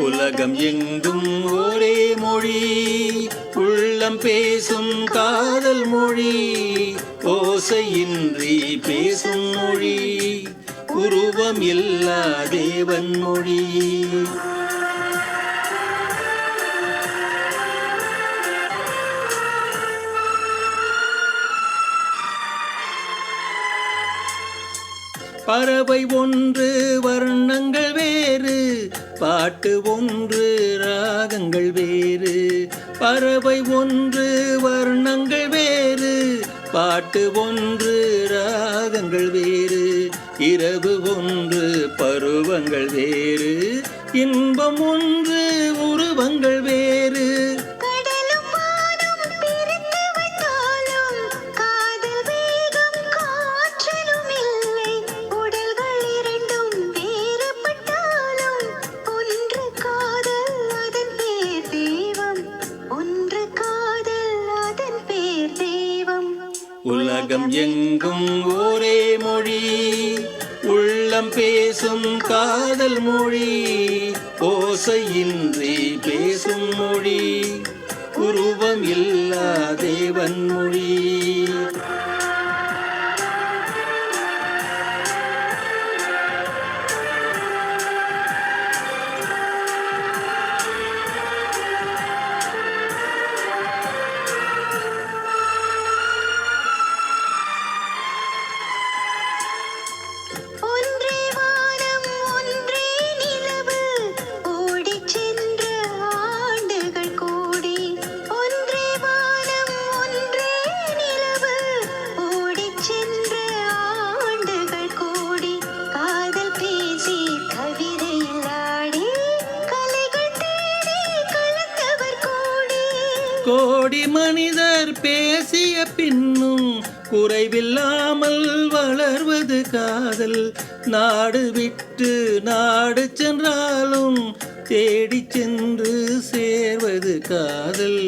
உலகம் எங்கும் ஒரே மொழி, உள்ளம் பேசும் காதல் மொழி, ஓசையின்றி பேசும் மொழி, உருவம் இல்லா தேவன் மொழி. பறவை ஒன்று வர்ணங்கள் வேறு, பாட்டு ஒன்று ராகங்கள் வேறு. பறவை ஒன்று வர்ணங்கள் வேறு, பாட்டு ஒன்று ராகங்கள் வேறு. இரவு ஒன்று பருவங்கள் வேறு, இன்பம் ஒன்று உருவங்கள் வேறு. உலகம் எங்கும் ஒரே மொழி, உள்ளம் பேசும் காதல் மொழி, ஓசையின்றி பேசும் மொழி, உருவம் இல்லா தேவன் மொழி. கோடி மனிதர் பேசிய பின்னும் குறைவில்லாமல் வளர்வது காதல். நாடு விட்டு நாடு சென்றாலும் தேடி சென்று சேர்வது காதல்,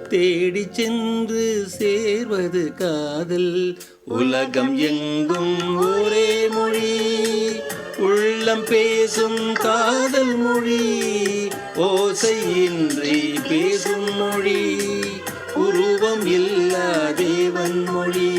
தேடி சென்று சேர்வது காதல். உலகம் எங்கும் ஒரே மொழி, உள்ளம் பேசும் காதல் மொழி, ஓசையின்றி பேசும் மொழி, உருவம் இல்லா தேவன் மொழி.